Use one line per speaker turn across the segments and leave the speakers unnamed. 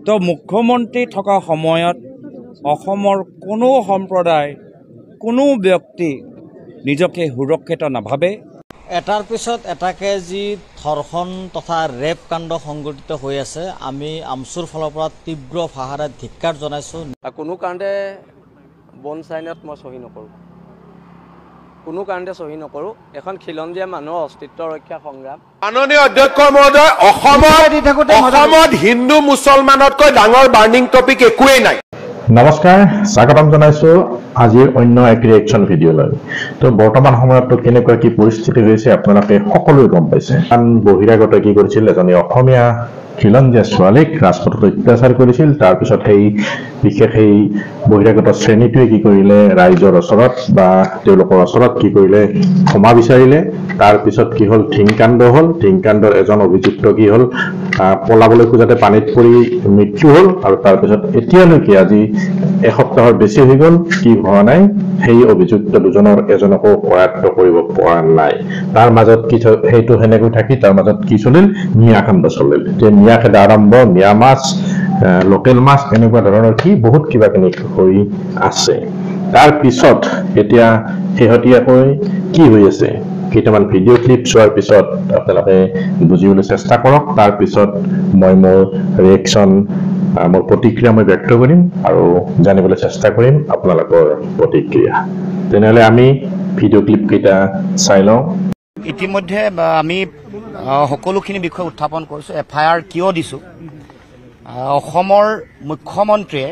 তো মুখ্যমন্ত্ৰী থকা সময়ত অসমৰ কোনো সম্প্ৰদায় কোনো ব্যক্তি নিজকে সুৰক্ষিত নাভাবে।
এটাৰ পিছত এটাকে যি ধৰ্ষণ তথা ৰেপ কাণ্ড সংঘটিত হৈ আছে, আমি আমচুৰ ফালৰ পৰা তীব্ৰ ভাষাৰে ধিক্কাৰ জনাইছোঁ।
কোনো কাৰণতে বন চাইনত মই চহী নকৰোঁ, কোনো কাৰণতে চহী নকৰোঁ। এখন খিলঞ্জীয়া মানুহৰ অস্তিত্ব ৰক্ষা সংগ্ৰাম।
মাননীয় অধ্যক্ষ মহোদয়, অসমত হিন্দু মুছলমানতকৈ ডাঙৰ বাৰ্নিং টপিক একোৱেই নাই।
নমস্কাৰ, স্বাগতম জনাইছোঁ আজিৰ অন্য এক ৰিয়েকশ্যন ভিডিঅ'লৈ। তো বৰ্তমান সময়ত কেনেকুৱা কি পৰিস্থিতি হৈছে আপোনালোকে সকলোৱে গম পাইছে। কাৰণ বহিৰাগতে কি কৰিছিল, এজনী অসমীয়া খিলঞ্জীয়া ছোৱালীক ৰাজপথত অত্যাচাৰ কৰিছিল। তাৰপিছত সেই বিশেষ সেই বহিৰাগত শ্ৰেণীটোৱে কি কৰিলে, ৰাইজৰ ওচৰত বা তেওঁলোকৰ ওচৰত কি কৰিলে, ক্ষমা বিচাৰিলে। তাৰপিছত কি হ'ল, ধিংকাণ্ড হ'ল। ধিংকাণ্ডৰ এজন অভিযুক্ত কি হ'ল, পলাবলৈ খোজাতে পানীত পৰি মৃত্যু হ'ল। আৰু তাৰপিছত এতিয়ালৈকে আজি এসপ্তাহৰ বেছি হৈ গ'ল, কি হোৱা নাই, সেই অভিযুক্ত দুজনৰ এজনকো কৰায়ত্ব কৰিব পৰা নাই। তাৰ মাজত কি সেইটো সেনেকৈ থাকি তাৰ মাজত কি চলিল, মিয়াকাণ্ড চলিল। যে মিয়া খেদা আৰম্ভ, মিয়া মাছ, লোকেল মাছ, এনেকুৱা ধৰণৰ কি বহুত কিবা কিনি হৈ আছে। তাৰ পিছত এতিয়া শেহতীয়াকৈ কি হৈ আছে, কেইটামান ভিডিঅ' ক্লিপ চোৱাৰ পিছত আপোনালোকে বুজিবলৈ চেষ্টা কৰক। তাৰপিছত মই মোৰ ৰিয়েকশ্যন, মোৰ প্ৰতিক্ৰিয়া মই ব্যক্ত কৰিম আৰু জানিবলৈ চেষ্টা কৰিম আপোনালোকৰ প্ৰতিক্ৰিয়া। তেনেহ'লে আমি ভিডিঅ' ক্লিপ কেইটা চাই লওঁ।
ইতিমধ্যে আমি সকলোখিনি বিষয় উত্থাপন কৰিছোঁ। FIR কিয় দিছোঁ, অসমৰ মুখ্যমন্ত্ৰীয়ে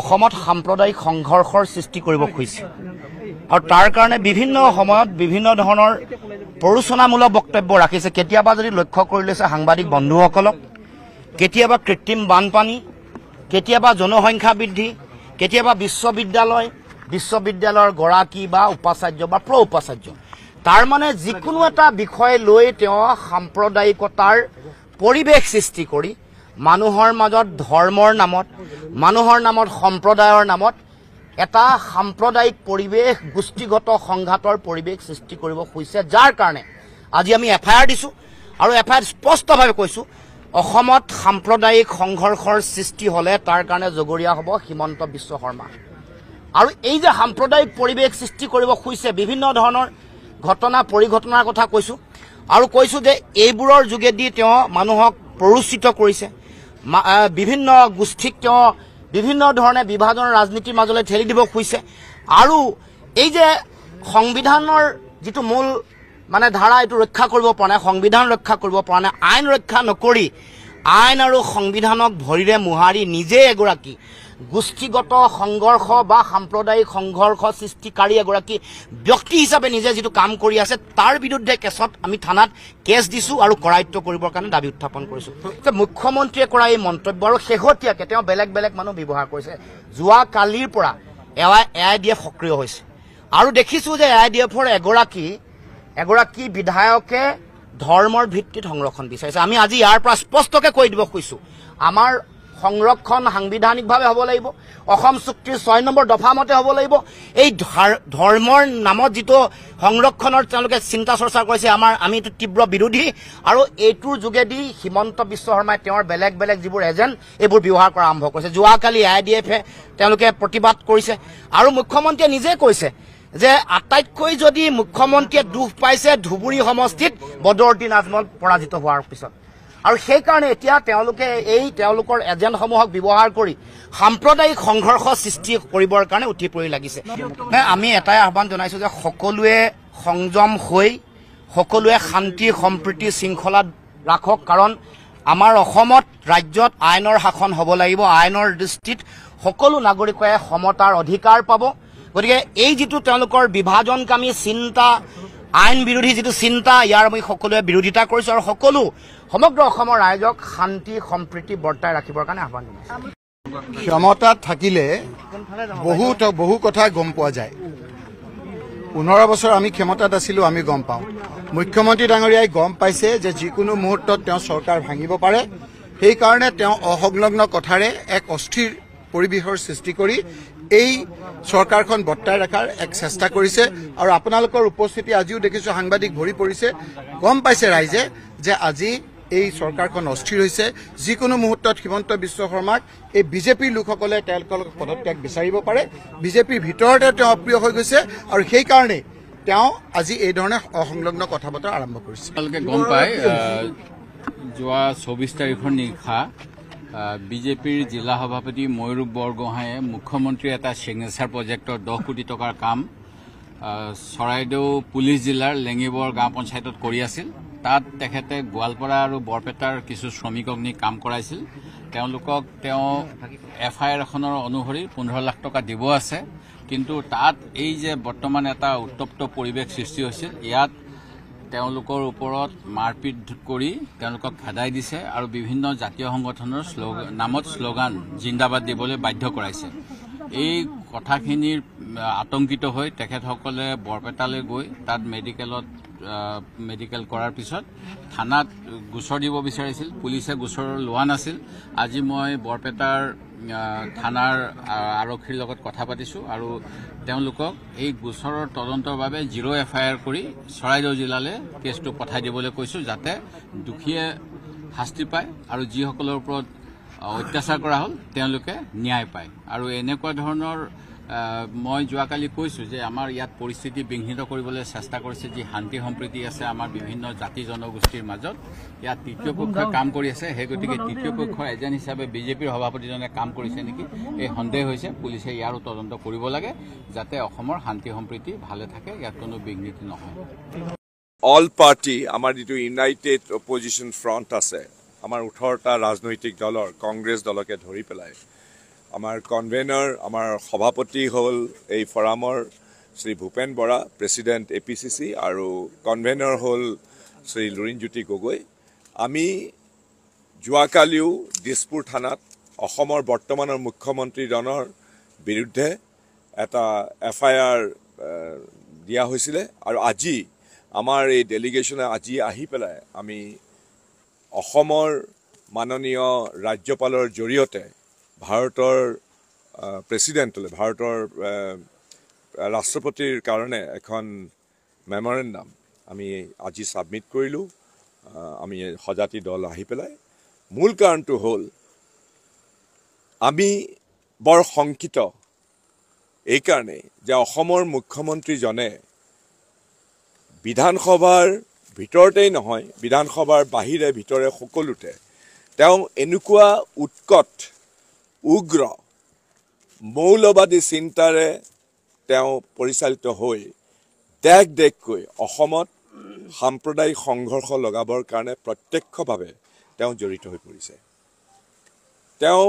অসমত সাম্প্ৰদায়িক সংঘৰ্ষৰ সৃষ্টি কৰিব খুজিছে আৰু তাৰ কাৰণে বিভিন্ন সময়ত বিভিন্ন ধৰণৰ প্ৰৰোচনামূলক বক্তব্য ৰাখিছে। কেতিয়াবা যদি লক্ষ্য কৰি লৈছে সাংবাদিক বন্ধুসকলক, কেতিয়াবা কৃত্ৰিম বানপানী, কেতিয়াবা জনসংখ্যা বৃদ্ধি, কেতিয়াবা বিশ্ববিদ্যালয়ৰ গৰাকী বা উপাচাৰ্য বা প্ৰ উপাচাৰ্য, তাৰ মানে যিকোনো এটা বিষয় লৈ তেওঁ সাম্প্ৰদায়িকতাৰ পৰিৱেশ সৃষ্টি কৰি মানুহৰ মাজত ধৰ্মৰ নামত, মানুহৰ নামত, সম্প্ৰদায়ৰ নামত এটা সাম্প্ৰদায়িক পৰিৱেশ, গোষ্ঠীগত সংঘাতৰ পৰিৱেশ সৃষ্টি কৰিব খুজিছে। যাৰ কাৰণে আজি আমি FIR দিছোঁ আৰু FIR স্পষ্টভাৱে কৈছোঁ, অসমত সাম্প্ৰদায়িক সংঘৰ্ষৰ সৃষ্টি হ'লে তাৰ কাৰণে জগৰীয়া হ'ব হিমন্ত বিশ্ব শৰ্মা। আৰু এই যে সাম্প্ৰদায়িক পৰিৱেশ সৃষ্টি কৰিব খুজিছে, বিভিন্ন ধৰণৰ ঘটনা পৰিঘটনাৰ কথা কৈছোঁ আৰু কৈছোঁ যে এইবোৰৰ যোগেদি তেওঁ মানুহক প্ৰৰোচিত কৰিছে। বিভিন্ন গোষ্ঠীক তেওঁ বিভিন্ন ধৰণে বিভাজনৰ ৰাজনীতিৰ মাজলৈ ঠেলি দিব খুজিছে। আৰু এই যে সংবিধানৰ যিটো মূল ধাৰা, এইটো ৰক্ষা কৰিব পৰা নাই, সংবিধান ৰক্ষা কৰিব পৰা নাই, আইন ৰক্ষা নকৰি আইন আৰু সংবিধানক ভৰিৰে মোহাৰি নিজে এগৰাকী গোষ্ঠীগত সংঘৰ্ষ বা সাম্প্ৰদায়িক সংঘৰ্ষ সৃষ্টিকাৰী এগৰাকী ব্যক্তি হিচাপে নিজে যিটো কাম কৰি আছে, তাৰ বিৰুদ্ধে কেছত আমি থানাত কেছ দিছোঁ আৰু কৰায়ত্ব কৰিবৰ কাৰণে দাবী উত্থাপন কৰিছোঁ। মুখ্যমন্ত্ৰীয়ে কৰা এই মন্তব্য আৰু শেহতীয়াকৈ তেওঁ বেলেগ বেলেগ মানুহ ব্যৱহাৰ কৰিছে। যোৱা কালিৰ পৰা AIDF সক্ৰিয় হৈছে আৰু দেখিছোঁ যে AIDFৰ এগৰাকী বিধায়কে ধৰ্মৰ ভিত্তিত সংৰক্ষণ বিচাৰিছে। আমি আজি ইয়াৰ পৰা স্পষ্টকৈ কৈ দিব খুজিছোঁ, আমাৰ সংৰক্ষণ সাংবিধানিকভাৱে হ'ব লাগিব, অসম চুক্তিৰ 6 নম্বৰ দফা মতে হ'ব লাগিব। এই ধৰ্মৰ নামত যিটো সংৰক্ষণৰ তেওঁলোকে চিন্তা চৰ্চা কৰিছে, আমি এইটো তীব্ৰ বিৰোধী। আৰু এইটোৰ যোগেদি হিমন্ত বিশ্ব শৰ্মাই তেওঁৰ বেলেগ বেলেগ যিবোৰ এজেণ্ট, এইবোৰ ব্যৱহাৰ কৰা আৰম্ভ কৰিছে। যোৱাকালি AIDFে তেওঁলোকে প্ৰতিবাদ কৰিছে আৰু মুখ্যমন্ত্ৰীয়ে নিজে কৈছে যে আটাইতকৈ যদি মুখ্যমন্ত্ৰীয়ে দুখ পাইছে ধুবুৰী সমষ্টিত বদৰুদ্দিন আজমল পৰাজিত হোৱাৰ পিছত। আৰু সেইকাৰণে এতিয়া তেওঁলোকৰ এজেণ্টসমূহক ব্যৱহাৰ কৰি সাম্প্ৰদায়িক সংঘৰ্ষ সৃষ্টি কৰিবৰ কাৰণে উঠি পৰি লাগিছে। আমি এটাই আহ্বান জনাইছোঁ যে সকলোৱে সংযম হৈ সকলোৱে শান্তি সম্প্ৰীতি শৃংখলাত ৰাখক। কাৰণ আমাৰ অসমত ৰাজ্যত আইনৰ শাসন হ'ব লাগিব, আইনৰ দৃষ্টিত সকলো নাগৰিকে সমতাৰ অধিকাৰ পাব। গতিকে এই যিটো তেওঁলোকৰ বিভাজনকামী চিন্তা, আইন বিৰোধী যিটো চিন্তা, ইয়াৰ আমি সকলোৱে বিৰোধিতা কৰিছোঁ আৰু সমগ্ৰ অসমৰ ৰাইজক শান্তি সম্প্ৰীতি বৰ্তাই ৰাখিবৰ কাৰণে আহ্বান জনাইছোঁ।
ক্ষমতাত থাকিলে বহু কথা গম পোৱা যায়। 15 বছৰ আমি ক্ষমতাত আছিলোঁ, আমি গম পাওঁ। মুখ্যমন্ত্ৰী ডাঙৰীয়াই গম পাইছে যে যিকোনো মুহূৰ্তত তেওঁ চৰকাৰ ভাঙিব পাৰে। সেইকাৰণে তেওঁ অসংলগ্ন কথাৰে এক অস্থিৰ পৰিৱেশৰ সৃষ্টি কৰি এই চৰকাৰখন বৰ্তাই ৰখাৰ এক চেষ্টা কৰিছে। আৰু আপোনালোকৰ উপস্থিতি আজিও দেখিছোঁ, সাংবাদিক ভৰি পৰিছে। গম পাইছে ৰাইজে যে আজি এই চৰকাৰখন অস্থিৰ হৈছে যিকোনো মুহূৰ্তত হিমন্ত বিশ্ব শৰ্মাক এই বিজেপিৰ লোকসকলে তেওঁলোকৰ পদত্যাগ বিচাৰিব পাৰে বিজেপিৰ ভিতৰতে তেওঁ অপ্ৰিয় হৈ গৈছে আৰু সেইকাৰণে তেওঁ আজি এই ধৰণে অসংলগ্ন কথা বতৰা আৰম্ভ কৰিছে
আপোনালোকে গম পায় যোৱা 24 তাৰিখৰ নিশা বিজেপিৰ জিলা সভাপতি ময়ূৰূপ বৰগোহাঁয়ে মুখ্যমন্ত্ৰীৰ এটা ছিগনেচাৰ প্ৰজেক্টৰ 10 কোটি টকাৰ কাম চৰাইদেউ পুলিচ জিলাৰ লেঙিবৰ গাঁও পঞ্চায়তত কৰি আছিল তাত তেখেতে গোৱালপাৰা আৰু বৰপেটাৰ কিছু শ্ৰমিকক নি কাম কৰাইছিল তেওঁলোকক তেওঁ FIR এখনৰ অনুসৰি 15 লাখ টকা দিব আছে কিন্তু তাত এই যে বৰ্তমান এটা উত্তপ্ত পৰিৱেশ সৃষ্টি হৈছিল ইয়াত তেওঁলোকৰ ওপৰত মাৰপিট কৰি তেওঁলোকক খেদাই দিছে আৰু বিভিন্ন জাতীয় সংগঠনৰ নামত শ্লোগান জিন্দাবাদ দিবলৈ বাধ্য কৰাইছে এই কথাখিনিৰ আতংকিত হৈ তেখেতসকলে বৰপেটালৈ গৈ তাত মেডিকেল কৰাৰ পিছত থানাত গোচৰ দিব বিচাৰিছিল পুলিচে গোচৰ লোৱা নাছিল আজি মই বৰপেটাৰ থানাৰ আৰক্ষীৰ লগত কথা পাতিছো আৰু তেওঁলোকক এই গোচৰৰ তদন্তৰ বাবে 0 FIR কৰি চৰাইদেউ জিলালৈ কেছটো পঠাই দিবলৈ কৈছো যাতে দুখীয়ে শাস্তি পায় আৰু যিসকলৰ ওপৰত অত্যাচাৰ কৰা হ'ল তেওঁলোকে ন্যায় পায় আৰু এনেকুৱা ধৰণৰ মই যোৱাকালি কৈছো যে আমাৰ ইয়াত পৰিস্থিতি বিঘ্নিত কৰিবলৈ চেষ্টা কৰিছে যি শান্তি সম্প্ৰীতি আছে আমাৰ বিভিন্ন জাতি জনগোষ্ঠীৰ মাজত ইয়াত তৃতীয় পক্ষই কাম কৰি আছে সেই গতিকে তৃতীয় পক্ষৰ এজেণ্ট হিচাপে বিজেপিৰ সভাপতিজনে কাম কৰিছে নেকি এই সন্দেহ হৈছে পুলিচে ইয়াৰো তদন্ত কৰিব লাগে যাতে অসমৰ শান্তি সম্প্ৰীতি ভালে থাকে ইয়াত কোনো বিঘ্নিতি নহয়
অল পাৰ্টি আমাৰ যিটো ইউনাইটেড অপজিশ্যন ফ্ৰণ্ট আছে আমাৰ 18টা ৰাজনৈতিক দলৰ কংগ্ৰেছ দলকে ধৰি পেলাই আমাৰ কনভেনৰ আমাৰ সভাপতি হ'ল এই ফৰামৰ শ্ৰী ভূপেন বৰা প্ৰেচিডেণ্ট APCC আৰু কনভেনৰ হ'ল শ্ৰী লুৰিণজ্যোতি গগৈ আমি যোৱাকালিও দিছপুৰ থানাত অসমৰ বৰ্তমানৰ মুখ্যমন্ত্ৰীজনৰ বিৰুদ্ধে এটা FIR দিয়া হৈছিলে আৰু আজি আমাৰ এই ডেলিগেশ্যনে আজি আহি পেলাই আমি অসমৰ মাননীয় ৰাজ্যপালৰ জৰিয়তে ভাৰতৰ প্ৰেচিডেণ্টলৈ ভাৰতৰ ৰাষ্ট্ৰপতিৰ কাৰণে এখন মেমৰেণ্ডাম আমি আজি ছাবমিট কৰিলোঁ আমি সজাতি দল আহি পেলাই মূল কাৰণটো হ'ল আমি বৰ শংকিত এইকাৰণে যে অসমৰ মুখ্যমন্ত্ৰীজনে বিধানসভাৰ ভিতৰতেই নহয় বিধানসভাৰ বাহিৰে ভিতৰে সকলোতে তেওঁ এনেকুৱা উৎকট উগ্ৰ মৌলবাদী চিন্তাৰে তেওঁ পৰিচালিত হৈ দেশকৈ অসমত সাম্প্ৰদায়িক সংঘৰ্ষ লগাবৰ কাৰণে প্ৰত্যক্ষভাৱে তেওঁ জড়িত হৈ পৰিছে তেওঁ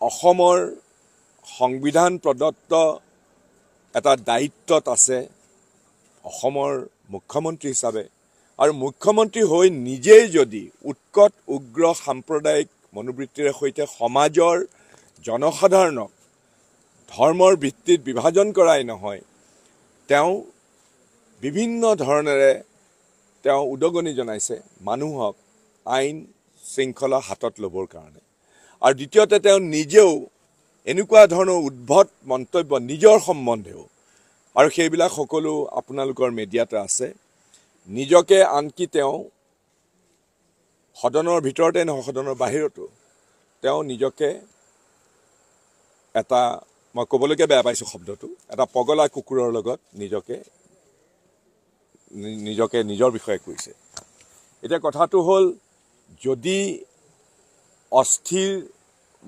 অসমৰ সংবিধান প্ৰদত্ত এটা দায়িত্বত আছে অসমৰ মুখ্যমন্ত্ৰী হিচাপে আৰু মুখ্যমন্ত্ৰী হৈ নিজেই যদি উৎকট উগ্ৰ সাম্প্ৰদায়িক মনোবৃত্তিৰে সৈতে সমাজৰ জনসাধাৰণক ধৰ্মৰ ভিত্তিত বিভাজন কৰাই নহয় তেওঁ বিভিন্ন ধৰণেৰে তেওঁ উদগনি জনাইছে মানুহক আইন শৃংখলা হাতত ল'বৰ কাৰণে আৰু দ্বিতীয়তে তেওঁ নিজেও এনেকুৱা ধৰণৰ উদ্ভট মন্তব্য নিজৰ সম্বন্ধেও আৰু সেইবিলাক সকলো আপোনালোকৰ মিডিয়াতে আছে নিজকে আনকি তেওঁ সদনৰ ভিতৰতে নহয় সদনৰ বাহিৰতো তেওঁ নিজকে এটা মই ক'বলৈকে বেয়া পাইছোঁ শব্দটো এটা পগলা কুকুৰৰ লগত নিজকে নিজৰ বিষয়ে কৈছে এতিয়া কথাটো হ'ল যদি অস্থিৰ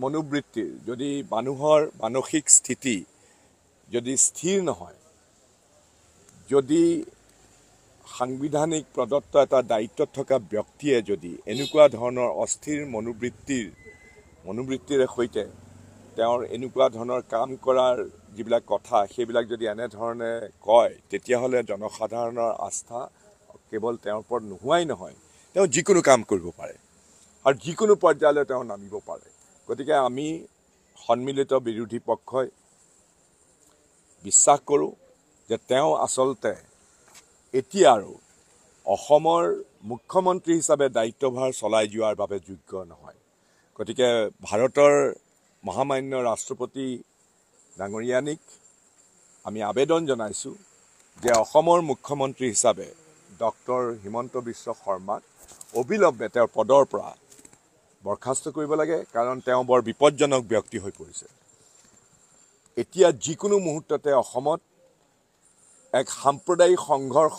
মনোবৃত্তিৰ যদি মানুহৰ মানসিক স্থিতি যদি স্থিৰ নহয় যদি সাংবিধানিক প্ৰদত্ত এটা দায়িত্বত থকা ব্যক্তিয়ে যদি এনেকুৱা ধৰণৰ অস্থিৰ মনোবৃত্তিৰে সৈতে তেওঁৰ এনেকুৱা ধৰণৰ কাম কৰাৰ যিবিলাক কথা সেইবিলাক যদি এনেধৰণে কয় তেতিয়াহ'লে জনসাধাৰণৰ আস্থা কেৱল তেওঁৰ ওপৰত নোহোৱাই নহয় তেওঁ যিকোনো কাম কৰিব পাৰে আৰু যিকোনো পৰ্যায়লৈ তেওঁ নামিব পাৰে গতিকে আমি সন্মিলিত বিৰোধী পক্ষই বিশ্বাস কৰোঁ যে তেওঁ আচলতে এতিয়া আৰু অসমৰ মুখ্যমন্ত্ৰী হিচাপে দায়িত্বভাৰ চলাই যোৱাৰ বাবে যোগ্য নহয় গতিকে ভাৰতৰ মহামান্য ৰাষ্ট্ৰপতি ডাঙৰীয়ানীক আমি আবেদন জনাইছোঁ যে অসমৰ মুখ্যমন্ত্ৰী হিচাপে ডক্টৰ হিমন্ত বিশ্ব শৰ্মাক অবিলম্বে তেওঁৰ পদৰ পৰা বৰখাস্ত কৰিব লাগে, কাৰণ তেওঁ বৰ বিপদজনক ব্যক্তি হৈ পৰিছে। এতিয়া যিকোনো মুহূৰ্ততে অসমত এক সাম্প্ৰদায়িক সংঘৰ্ষ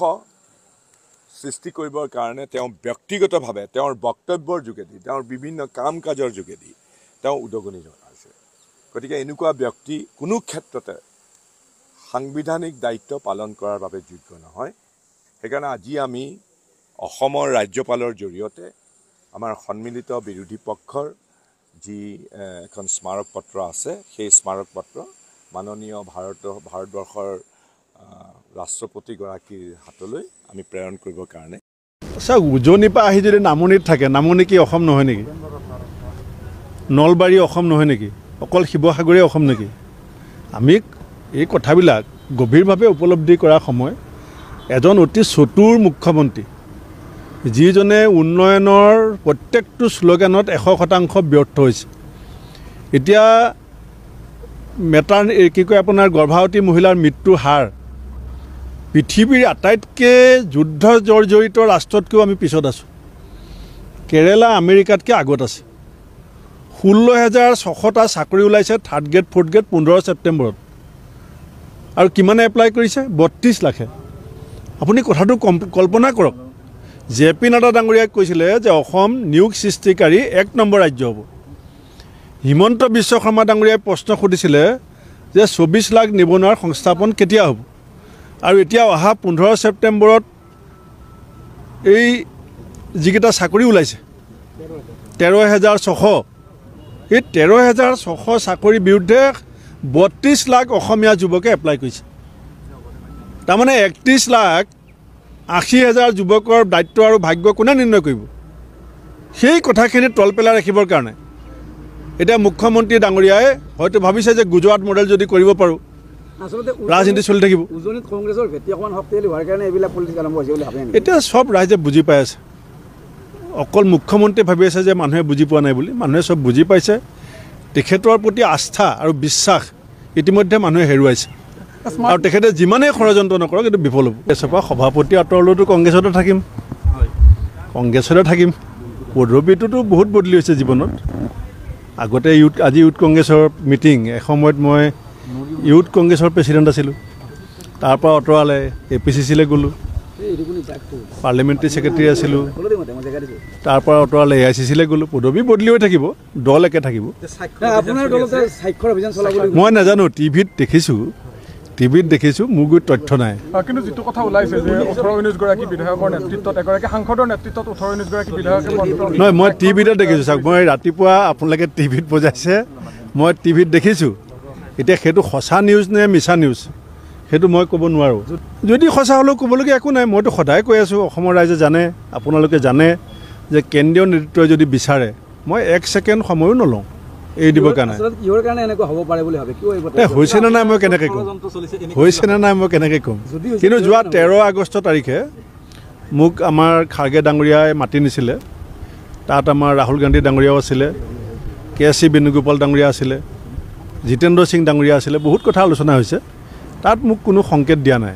সৃষ্টি কৰিবৰ কাৰণে তেওঁ ব্যক্তিগতভাৱে তেওঁৰ বক্তব্যৰ যোগেদি, তেওঁৰ বিভিন্ন কাম কাজৰ যোগেদি তেওঁ উদগনি জনাইছে। গতিকে এনেকুৱা ব্যক্তি কোনো ক্ষেত্ৰতে সাংবিধানিক দায়িত্ব পালন কৰাৰ বাবে যোগ্য নহয়। সেইকাৰণে আজি আমি অসমৰ ৰাজ্যপালৰ জৰিয়তে আমাৰ সন্মিলিত বিৰোধী পক্ষৰ যি এখন স্মাৰক পত্ৰ আছে, সেই স্মাৰক পত্ৰ মাননীয় ভাৰতবৰ্ষৰ ৰাষ্ট্ৰপতিগৰাকীৰ হাতলৈ আমি প্ৰেৰণ কৰিবৰ কাৰণে।
চাওক, উজনিৰ পৰা আহি যদি নামনিত থাকে, নামনি কি অসম নহয় নেকি? নলবাৰী অসম নহয় নেকি? অকল শিৱসাগৰে অসম নেকি? আমি এই কথাবিলাক গভীৰভাৱে উপলব্ধি কৰাৰ সময় এজন অতি চতুৰ মুখ্যমন্ত্ৰী, যিজনে উন্নয়নৰ প্ৰত্যেকটো শ্লোগানত 100% ব্যৰ্থ হৈছে। এতিয়া কি কয় আপোনাৰ গৰ্ভৱতী মহিলাৰ মৃত্যুৰ হাৰ পৃথিৱীৰ আটাইতকৈ যুদ্ধ জৰ্জৰিত ৰাষ্ট্ৰতকৈও আমি পিছত আছোঁ। কেৰেলা আমেৰিকাতকৈ আগত আছে। 16,600টা চাকৰি ওলাইছে, 3rd গ্ৰেড 4th গ্ৰেড 15 ছেপ্টেম্বৰত, আৰু কিমানে এপ্লাই কৰিছে? 32 লাখে। আপুনি কথাটো কল্পনা কৰক। JP নাড্ডা ডাঙৰীয়াই কৈছিলে যে অসম নিয়োগ সৃষ্টিকাৰী 1 নম্বৰ ৰাজ্য হ'ব। হিমন্ত বিশ্ব শৰ্মা ডাঙৰীয়াই প্ৰশ্ন সুধিছিলে যে 24 লাখ নিবনুৱাৰ সংস্থাপন কেতিয়া হ'ব, আৰু এতিয়া অহা 15 ছেপ্টেম্বৰত এই যিকেইটা চাকৰি ওলাইছে 13,600, এই 13,600 চাকৰিৰ বিৰুদ্ধে 32 লাখ অসমীয়া যুৱকে এপ্লাই কৰিছে। তাৰমানে 31,80,000 যুৱকৰ দায়িত্ব আৰু ভাগ্য কোনে নিৰ্ণয় কৰিব? সেই কথাখিনি তল পেলাই ৰাখিবৰ কাৰণে এতিয়া মুখ্যমন্ত্ৰী ডাঙৰীয়াই হয়তো ভাবিছে যে গুজৰাট মডেল যদি কৰিব পাৰোঁ ৰাজনীতি চলি থাকিব। এতিয়া সব ৰাইজে বুজি পাই আছে। অকল মুখ্যমন্ত্ৰীয়ে ভাবি আছে যে মানুহে বুজি পোৱা নাই বুলি। মানুহে সব বুজি পাইছে। তেখেতৰ প্ৰতি আস্থা আৰু বিশ্বাস ইতিমধ্যে মানুহে হেৰুৱাইছে, আৰু তেখেতে যিমানেই ষড়যন্ত্ৰ নকৰক কিন্তু বিফল হ'ব। এছপা সভাপতি আঁতৰলৈতো কংগ্ৰেছতে থাকিম, কংগ্ৰেছতে থাকিম। পদবীটোতো বহুত বদলি হৈছে জীৱনত। আগতে আজি ইউথ কংগ্ৰেছৰ মিটিং, এসময়ত মই ইউথ কংগ্ৰেছৰ প্ৰেচিডেণ্ট আছিলোঁ। তাৰপৰা আঁতৰালে APCCলৈ গ'লোঁ, পাৰ্লিমেণ্টাৰী ছেক্ৰেটাৰী আছিলোঁ। তাৰপৰা আঁতৰালে AICCলৈ গ'লোঁ। পদবী বদলি হৈ থাকিব, দল একে থাকিব। মই নাজানো, টিভিত দেখিছোঁ, মোৰ গুৰিত তথ্য নাই।
কিন্তু যিটো কথা ওলাইছে যে 18-19 গৰাকী বিধায়কৰ নেতৃত্বত, এগৰাকী সাংসদৰ নেতৃত্বত 18-19 গৰাকী বিধায়কে
নহয়, মই টিভিতে দেখিছোঁ। চাওক, মই ৰাতিপুৱা আপোনালোকে টিভিত বজাইছে, মই টিভিত দেখিছোঁ। এতিয়া সেইটো সঁচা নিউজ নে মিছা নিউজ সেইটো মই ক'ব নোৱাৰোঁ। যদি সঁচা হ'লেও ক'বলগীয়া একো নাই। মইতো সদায় কৈ আছোঁ, অসমৰ ৰাইজে জানে, আপোনালোকে জানে যে কেন্দ্ৰীয় নেতৃত্বই যদি বিচাৰে মই 1 ছেকেণ্ড সময়ো নলওঁ এই দিবৰ কাৰণে। হৈছে নে নাই মই কেনেকৈ ক'ম? হৈছে নে নাই মই কেনেকৈ ক'ম? কিন্তু যোৱা 13 আগষ্ট তাৰিখে মোক আমাৰ খাৰ্গে ডাঙৰীয়াই মাতি নিছিলে। তাত আমাৰ ৰাহুল গান্ধী ডাঙৰীয়াও আছিলে, KC বেণুগোপাল ডাঙৰীয়া আছিলে, জিতেন্দ্ৰ সিং ডাঙৰীয়া আছিলে। বহুত কথা আলোচনা হৈছে। তাত মোক কোনো সংকেত দিয়া নাই।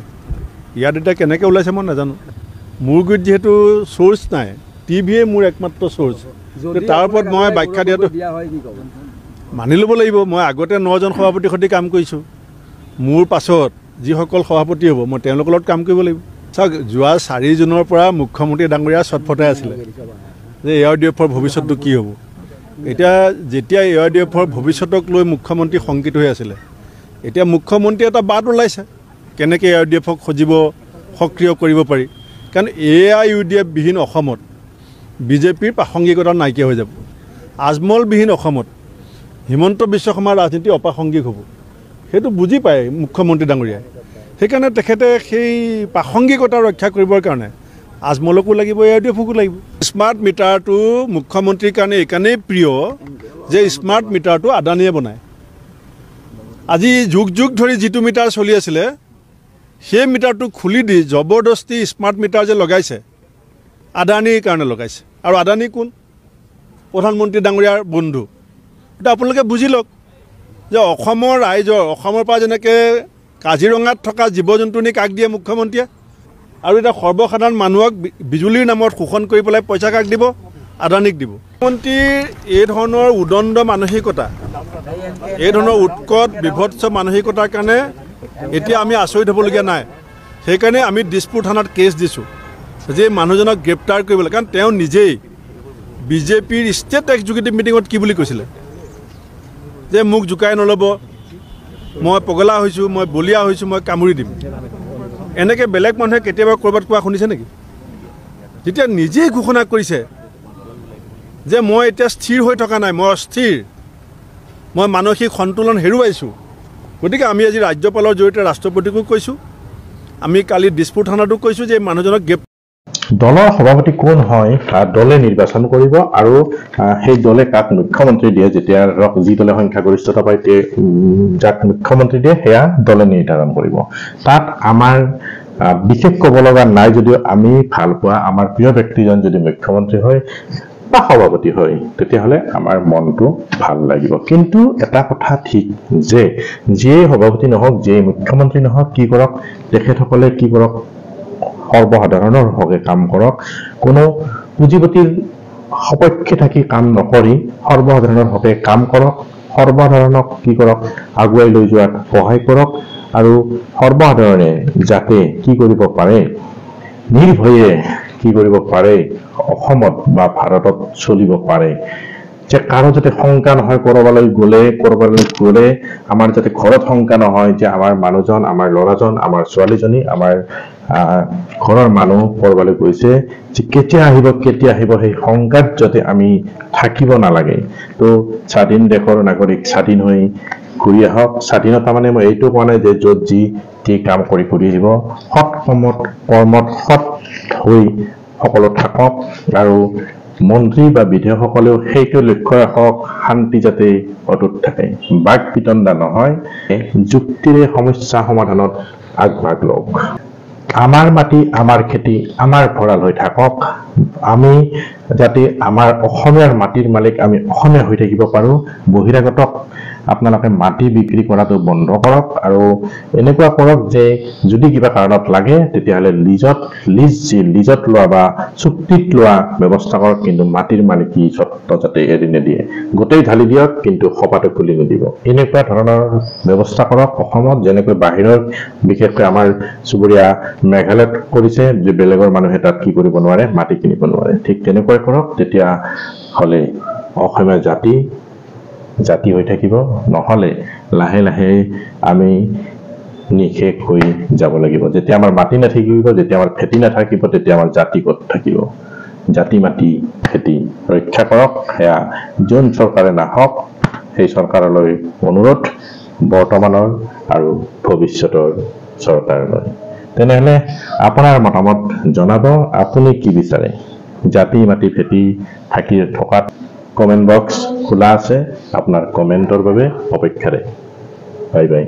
ইয়াত এতিয়া কেনেকৈ ওলাইছে মই নাজানো। মোৰ গুৰিত যিহেতু চ'ৰ্চ নাই, টিভিয়ে মোৰ একমাত্ৰ চ'ৰ্চ। তাৰ ওপৰত মই ব্যাখ্যা দিয়াটো মানি ল'ব লাগিব। মই আগতে 9জন সভাপতিৰ সৈতে কাম কৰিছোঁ। মোৰ পাছত যিসকল সভাপতি হ'ব মই তেওঁলোকৰ লগত কাম কৰিব লাগিব। চাওক, যোৱা 4 জুনৰ পৰা মুখ্যমন্ত্ৰী ডাঙৰীয়া চটফটাই আছিলে যে ARDFৰ ভৱিষ্যতটো কি হ'ব। এতিয়া যেতিয়া ARDFৰ ভৱিষ্যতক লৈ মুখ্যমন্ত্ৰী শংকিত হৈ আছিলে, এতিয়া মুখ্যমন্ত্ৰী এটা বাট ওলাইছে কেনেকৈ ARDFক সজীৱ সক্ৰিয় কৰিব পাৰি। কাৰণ AIUDF বিহীন অসমত বিজেপিৰ প্ৰাসংগিকতা নাইকিয়া হৈ যাব। আজমলবিহীন অসমত হিমন্ত বিশ্ব শৰ্মাৰ ৰাজনীতি অপ্ৰাসংগিক হ'ব। সেইটো বুজি পায় মুখ্যমন্ত্ৰী ডাঙৰীয়াই। সেইকাৰণে তেখেতে সেই প্ৰাসংগিকতা ৰক্ষা কৰিবৰ কাৰণে আজমলকো লাগিব, ARDFকো লাগিব। স্মাৰ্ট মিটাৰটো মুখ্যমন্ত্ৰীৰ কাৰণে এইকাৰণেই প্ৰিয় যে স্মাৰ্ট মিটাৰটো আদানীয়ে বনায়। আজি যুগ ধৰি যিটো মিটাৰ চলি আছিলে সেই মিটাৰটো খুলি দি জবৰদস্তি স্মাৰ্ট মিটাৰ যে লগাইছে আদানীৰ কাৰণে লগাইছে। আৰু আদানী কোন? প্ৰধানমন্ত্ৰী ডাঙৰীয়াৰ বন্ধু। এতিয়া আপোনালোকে বুজি লওক যে অসমৰ ৰাইজৰ, অসমৰ পৰা যেনেকৈ কাজিৰঙাত থকা জীৱ জন্তু নি কাক দিয়ে মুখ্যমন্ত্ৰীয়ে, আৰু এতিয়া সৰ্বসাধাৰণ মানুহক বিজুলীৰ নামত শোষণ কৰি পেলাই পইচা কাক দিব আদানীক দিব মুখ্যমন্ত্ৰীৰ এই ধৰণৰ উদণ্ড মানসিকতা এই ধৰণৰ উৎকট বিভৎস মানসিকতাৰ কাৰণে এতিয়া আমি আচৰিত হ'বলগীয়া নাই সেইকাৰণে আমি দিছপুৰ থানাত কেছ দিছোঁ যে মানুহজনক গ্ৰেপ্তাৰ কৰিবলৈ কাৰণ তেওঁ নিজেই বিজেপিৰ ষ্টেট এক্সিকিউটিভ মিটিঙত কি বুলি কৈছিলে যে মোক জোকাই নল'ব মই পগলা হৈছোঁ মই বলিয়া হৈছোঁ মই কামুৰি দিম এনেকৈ বেলেগ মানুহে কেতিয়াবা ক'ৰবাত কোৱা শুনিছে নেকি যেতিয়া নিজেই ঘোষণা কৰিছে যে মই এতিয়া স্থিৰ হৈ থকা নাই মই অস্থিৰ মই মানসিক সন্তুলন হেৰুৱাইছোঁ গতিকে আমি আজি ৰাজ্যপালৰ জৰিয়তে ৰাষ্ট্ৰপতিকো কৈছোঁ আমি কালি দিছপুৰ থানাতো কৈছোঁ যে মানুহজনক
দলৰ সভাপতি কোন হয় দলে নিৰ্বাচন কৰিব আৰু সেই দলে কাক মুখ্যমন্ত্ৰী দিয়ে যেতিয়া যি দলে সংখ্যাগৰিষ্ঠতা পায় যাক মুখ্যমন্ত্ৰী দিয়ে সেয়া দলে নিৰ্ধাৰণ কৰিব তাত আমাৰ বিশেষ ক'ব লগা নাই যদিও আমি ভাল পোৱা আমাৰ প্ৰিয় ব্যক্তিজন যদি মুখ্যমন্ত্ৰী হয় বা সভাপতি হয় তেতিয়াহ'লে আমাৰ মনটো ভাল লাগিব কিন্তু এটা কথা ঠিক যে যিয়েই সভাপতি নহওক যিয়েই মুখ্যমন্ত্ৰী নহওক কি কৰক তেখেতসকলে কি কৰক সৰ্বসাধাৰণৰ হকে কাম কৰক কোনো পুঁজিপতিৰ সপক্ষে থাকি কাম নকৰি সৰ্বসাধাৰণৰ হকে কাম কৰক সৰ্বসাধাৰণক কি কৰক আগুৱাই লৈ যোৱাত সহায় কৰক আৰু সৰ্বসাধাৰণে যাতে কি কৰিব পাৰে নিৰ্ভয়ে কি কৰিব পাৰে অসমত বা ভাৰতত চলিব পাৰে যে কাৰো যাতে শংকা নহয় কৰবালৈ গ'লে আমাৰ যাতে ঘৰত শংকা নহয় যে আমাৰ মানুহজন আমাৰ ল'ৰাজন আমাৰ ছোৱালীজনী আমাৰ ঘৰৰ মানুহ কৰবালৈ গৈছে যে কেতিয়া আহিব সেই শংকাত যাতে আমি থাকিব নালাগে তো স্বাধীন দেশৰ নাগৰিক স্বাধীন হৈ ঘূৰি আহক স্বাধীনতা মানে মই এইটো কোৱা নাই যে য'ত যি কাম কৰি ঘূৰি আহিব সৎ কৰ্মত সৎ হৈ সকলো থাকক আৰু মন্ত্ৰী বা বিধায়কসকলেও সেইটো লক্ষ্য ৰাখক শান্তি যাতে অটুট থাকে বাক বিতণ্ডা নহয় যুক্তিৰে সমস্যা সমাধানত আগভাগ লওক আমাৰ মাটি আমাৰ খেতি আমাৰ ভঁৰাল হৈ থাকক আমি যাতে আমাৰ অসমীয়াৰ মাটিৰ মালিক আমি অসমীয়া হৈ থাকিব পাৰোঁ বহিৰাগতক আপোনালোকে মাটি বিক্ৰী কৰাটো বন্ধ কৰক আৰু এনেকুৱা কৰক যে যদি কিবা কাৰণত লাগে তেতিয়াহ'লে লিজত লোৱা বা চুক্তিত লোৱা ব্যৱস্থা কৰক কিন্তু মাটিৰ মালিকী স্বত্ব যাতে এৰি নিদিয়ে গোটেই ঢালি দিয়ক কিন্তু সপাটো খুলি নিদিব এনেকুৱা ধৰণৰ ব্যৱস্থা কৰক অসমত যেনেকৈ বাহিৰৰ বিশেষকৈ আমাৰ চুবুৰীয়া মেঘালয়ত কৰিছে যে বেলেগৰ মানুহে তাত কি কৰিব নোৱাৰে মাটি কিনিব নোৱাৰে ঠিক তেনেকৈ কৰক তেতিয়া হ'লে অসমীয়া জাতি হৈ থাকিব নহ'লে লাহে লাহে আমি নিশেষ হৈ যাব লাগিব যেতিয়া আমাৰ মাটি নাথাকিব যেতিয়া আমাৰ খেতি নাথাকিব তেতিয়া আমাৰ জাতি ক'ত থাকিব জাতি মাটি খেতি ৰক্ষা কৰক সেয়া যোন চৰকাৰে নাহক সেই চৰকাৰলৈ অনুৰোধ বৰ্তমানৰ আৰু ভৱিষ্যতৰ চৰকাৰলৈ তেনেহ'লে আপোনাৰ মতামত জনাব আপুনি কি বিচাৰে জাতি মাটি খেতি থাকি থকাত কমেণ্ট বক্স খোলা আছে আপোনাৰ কমেণ্টৰ বাবে অপেক্ষাৰে বাই বাই